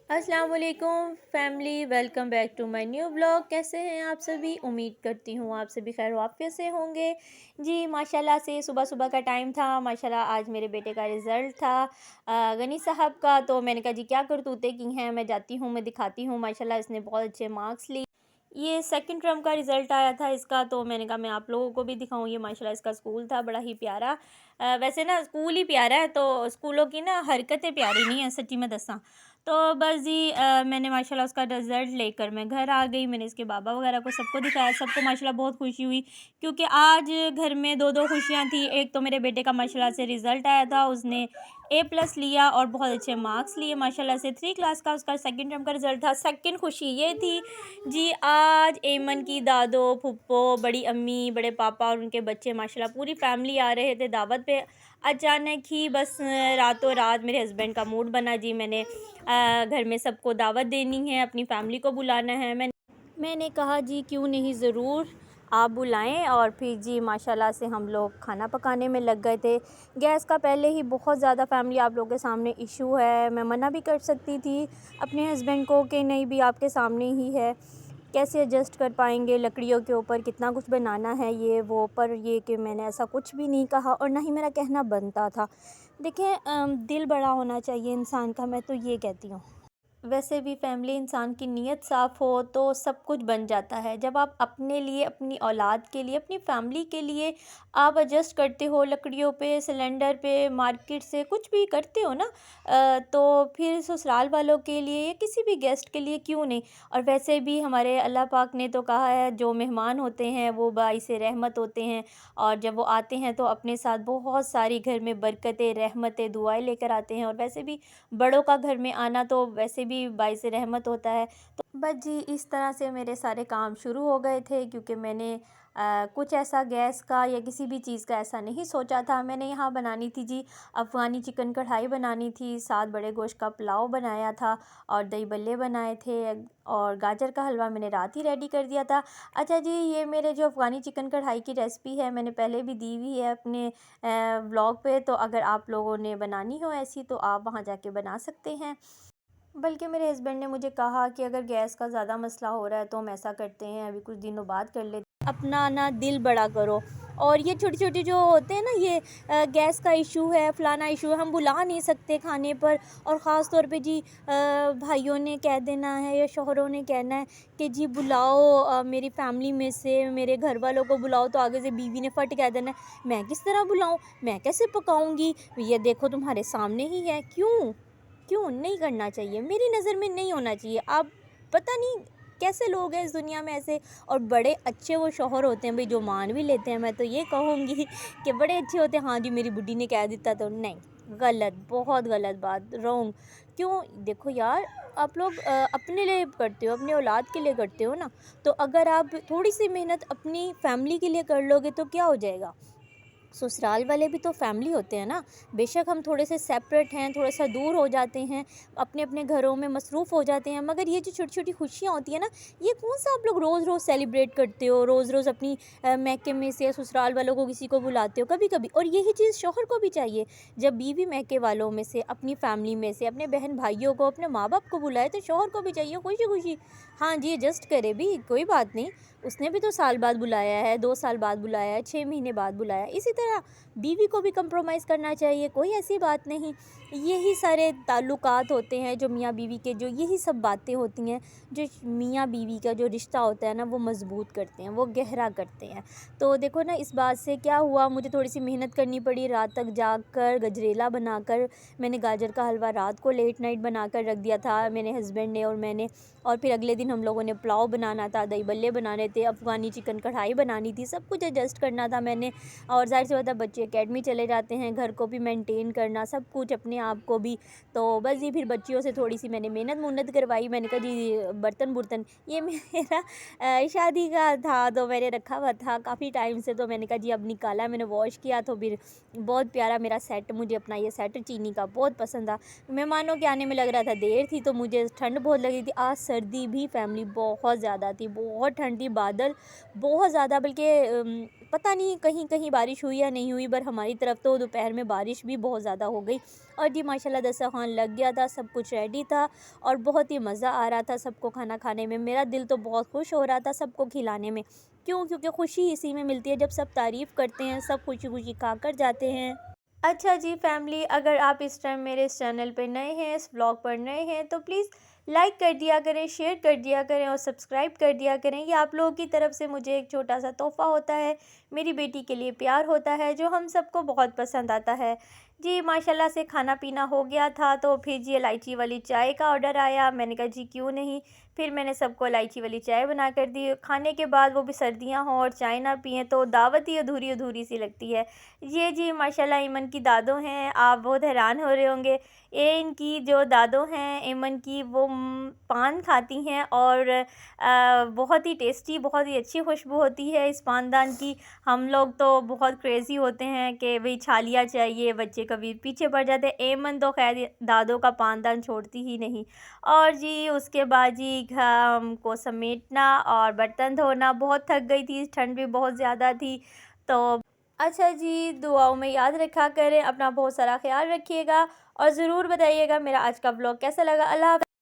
अस्सलाम वालेकुम family, welcome back to my new blog. कैसे हैं आप सभी? उम्मीद करती हूँ आप सभी खैर वाफ़ियत से होंगे। जी माशाल्लाह से सुबह सुबह का टाइम था। माशाल्लाह आज मेरे बेटे का रिज़ल्ट था गनी साहब का। तो मैंने कहा जी क्या करतूतें की हैं, मैं जाती हूँ, मैं दिखाती हूँ। माशाल्लाह इसने बहुत अच्छे मार्क्स लिए। ये सेकंड टर्म का रिज़ल्ट आया था इसका। तो मैंने कहा मैं आप लोगों को भी दिखाऊँ। ये माशाल्लाह इसका स्कूल था बड़ा ही प्यारा। वैसे ना स्कूल ही प्यारा है, तो स्कूलों की ना हरकतें प्यारी नहीं है सच्ची में दसा। तो बस जी मैंने माशाल्लाह उसका रिज़ल्ट लेकर मैं घर आ गई। मैंने इसके बाबा वगैरह को सबको दिखाया। सबको माशाल्लाह बहुत खुशी हुई, क्योंकि आज घर में दो दो खुशियाँ थी। एक तो मेरे बेटे का माशाल्लाह से रिज़ल्ट आया था, उसने A+ लिया और बहुत अच्छे मार्क्स लिए माशाल्लाह से। 3 क्लास का उसका सेकंड टर्म का रिज़ल्ट था। सेकंड खुशी ये थी जी, आज एमन की दादो, फूफो, बड़ी अम्मी, बड़े पापा और उनके बच्चे माशाल्लाह पूरी फैमिली आ रहे थे दावत पे। अचानक ही बस रातों रात मेरे हस्बैंड का मूड बना जी, मैंने घर में सबको दावत देनी है, अपनी फैमिली को बुलाना है। मैंने कहा जी क्यों नहीं, ज़रूर आप बुलाएं। और फिर जी माशाल्लाह से हम लोग खाना पकाने में लग गए थे। गैस का पहले ही बहुत ज़्यादा फैमिली आप लोगों के सामने इशू है। मैं मना भी कर सकती थी अपने हस्बैंड को कि नहीं भी आपके सामने ही है, कैसे एडजस्ट कर पाएंगे, लकड़ियों के ऊपर कितना कुछ बनाना है ये वो। पर ये कि मैंने ऐसा कुछ भी नहीं कहा और ना ही मेरा कहना बनता था। देखिए दिल बड़ा होना चाहिए इंसान का, मैं तो ये कहती हूँ। वैसे भी फैमिली इंसान की नीयत साफ़ हो तो सब कुछ बन जाता है। जब आप अपने लिए, अपनी औलाद के लिए, अपनी फैमिली के लिए आप एडजस्ट करते हो, लकड़ियों पे, सिलेंडर पे, मार्केट से कुछ भी करते हो ना, तो फिर ससुराल वालों के लिए या किसी भी गेस्ट के लिए क्यों नहीं। और वैसे भी हमारे अल्लाह पाक ने तो कहा है जो मेहमान होते हैं वो बाइसे रहमत होते हैं। और जब वो आते हैं तो अपने साथ बहुत सारी घर में बरकतें, रहमतें, दुआएं लेकर आते हैं। और वैसे भी बड़ों का घर में आना तो वैसे भी बाइस रहमत होता है। तो बस जी इस तरह से मेरे सारे काम शुरू हो गए थे, क्योंकि मैंने कुछ ऐसा गैस का या किसी भी चीज़ का ऐसा नहीं सोचा था। मैंने यहाँ बनानी थी जी अफ़गानी चिकन कढ़ाई बनानी थी, साथ बड़े गोश्त का पुलाव बनाया था और दही बल्ले बनाए थे और गाजर का हलवा मैंने रात ही रेडी कर दिया था। अच्छा जी, ये मेरे जो अफ़गानी चिकन कढ़ाई की रेसिपी है मैंने पहले भी दी हुई है अपने व्लॉग पे। तो अगर आप लोगों ने बनानी हो ऐसी तो आप वहाँ जाके बना सकते हैं। बल्कि मेरे हस्बैंड ने मुझे कहा कि अगर गैस का ज़्यादा मसला हो रहा है तो हम ऐसा करते हैं, अभी कुछ दिनों बाद कर लेते हैं, अपना ना दिल बड़ा करो। और ये छोटी छोटी जो होते हैं ना, ये गैस का इशू है, फ़लाना इशू है, हम बुला नहीं सकते खाने पर। और ख़ास तौर पे जी भाइयों ने कह देना है या शोहरों ने कहना है कि जी बुलाओ मेरी फैमिली में से मेरे घर वालों को बुलाओ, तो आगे से बीवी ने फट कह देना है मैं किस तरह बुलाऊं, मैं कैसे पकाऊंगी, ये देखो तुम्हारे सामने ही है। क्यों क्यों नहीं करना चाहिए, मेरी नज़र में नहीं होना चाहिए। आप पता नहीं कैसे लोग हैं इस दुनिया में ऐसे। और बड़े अच्छे वो शौहर होते हैं भाई, जो मान भी लेते हैं। मैं तो ये कहूँगी कि बड़े अच्छे होते हैं। हाँ जी मेरी बुड्ढी ने कह दिया तो नहीं, गलत, बहुत गलत बात, रॉन्ग। क्यों? देखो यार, आप लोग अपने लिए करते हो, अपने औलाद के लिए करते हो ना। तो अगर आप थोड़ी सी मेहनत अपनी फैमिली के लिए कर लोगे तो क्या हो जाएगा। ससुराल वाले भी तो फैमिली होते हैं ना। बेशक हम थोड़े से सेपरेट हैं, थोड़ा सा दूर हो जाते हैं, अपने अपने घरों में मसरूफ़ हो जाते हैं, मगर ये जो छोटी छोटी खुशियाँ होती हैं ना, ये कौन सा आप लोग रोज़ रोज़ सेलिब्रेट करते हो, रोज़ रोज़ अपनी मैके में से या ससुराल वालों को किसी को बुलाते हो कभी कभी। और यही चीज़ शौहर को भी चाहिए, जब बीवी मैके वालों में से, अपनी फैमिली में से, अपने बहन भाइयों को, अपने माँ बाप को बुलाए, तो शौहर को भी चाहिए खुशी खुशी हाँ जी एडजस्ट करे भी, कोई बात नहीं। उसने भी तो साल बाद बुलाया है, 2 साल बाद बुलाया है, 6 महीने बाद बुलाया है, इसी तरह बीवी को भी कंप्रोमाइज़ करना चाहिए, कोई ऐसी बात नहीं। यही सारे ताल्लुकात होते हैं जो मियाँ बीवी के, जो यही सब बातें होती हैं जो मियाँ बीवी का जो रिश्ता होता है ना वो मज़बूत करते हैं, वो गहरा करते हैं। तो देखो ना, इस बात से क्या हुआ, मुझे थोड़ी सी मेहनत करनी पड़ी, रात तक जाग कर गजरेला बनाकर मैंने गाजर का हलवा रात को लेट नाइट बना कर रख दिया था मेरे हस्बैंड ने और मैंने। और फिर अगले दिन हम लोगों ने पुलाव बनाना था, दही बल्ले बनाने थे, अफ़गानी चिकन कढ़ाई बनानी थी, सब कुछ एडजस्ट करना था मैंने। और ज़ाहिर सी बात है बच्चे एकेडमी चले जाते हैं, घर को भी मेंटेन करना, सब कुछ अपने आप को भी। तो बस जी फिर बच्चियों से थोड़ी सी मैंने मेहनत करवाई। मैंने कहा जी बर्तन बुर्तन ये मेरा शादी का था तो मैंने रखा हुआ था काफ़ी टाइम से, तो मैंने कहा जी अब निकाला, मैंने वॉश किया तो फिर बहुत प्यारा मेरा सेट, मुझे अपना ये सेट चीनी का बहुत पसंद था। मेहमानों के आने में लग रहा था देर थी, तो मुझे ठंड बहुत लगी थी। आज सर्दी भी फैमिली बहुत ज़्यादा थी, बहुत ठंड थी, बादल बहुत ज़्यादा, बल्कि पता नहीं कहीं कहीं बारिश हुई या नहीं हुई, पर हमारी तरफ तो दोपहर में बारिश भी बहुत ज़्यादा हो गई। और जी माशाल्लाह दस्तरखान लग गया था, सब कुछ रेडी था और बहुत ही मज़ा आ रहा था सबको खाना खाने में। मेरा दिल तो बहुत खुश हो रहा था सबको खिलाने में। क्यों? क्योंकि खुशी इसी में मिलती है, जब सब तारीफ़ करते हैं, सब खुशी खुशी खा कर जाते हैं। अच्छा जी फैमिली, अगर आप इस टाइम मेरे इस चैनल पे नए हैं, इस व्लॉग पर नए हैं, तो प्लीज़ लाइक कर दिया करें, शेयर कर दिया करें और सब्सक्राइब कर दिया करें। ये आप लोगों की तरफ से मुझे एक छोटा सा तोहफ़ा होता है, मेरी बेटी के लिए प्यार होता है, जो हम सबको बहुत पसंद आता है। जी माशाल्लाह से खाना पीना हो गया था, तो फिर जी इलायची वाली चाय का ऑर्डर आया। मैंने कहा जी क्यों नहीं, फिर मैंने सबको इलायची वाली चाय बना कर दी। खाने के बाद वो भी सर्दियाँ हों और चाय ना पिएँ तो दावत ही अधूरी अधूरी सी लगती है। ये जी माशाल्लाह ईमन की दादो हैं, आप बहुत हैरान हो रहे होंगे। ये इनकी जो दादो हैं ईमन की, वो पान खाती हैं और बहुत ही टेस्टी, बहुत ही अच्छी खुशबू होती है इस पानदान की। हम लोग तो बहुत क्रेज़ी होते हैं कि भई छालिया चाहिए, बच्चे कभी पीछे पड़ जाते हैं। एमन तो ख़ैर दादों का पानदान छोड़ती ही नहीं। और जी उसके बाद जी को समेटना और बर्तन धोना, बहुत थक गई थी, ठंड भी बहुत ज़्यादा थी। तो अच्छा जी, दुआओं में याद रखा करें, अपना बहुत सारा ख़्याल रखिएगा और ज़रूर बताइएगा मेरा आज का व्लॉग कैसा लगा। अल्लाह हाफ़िज़।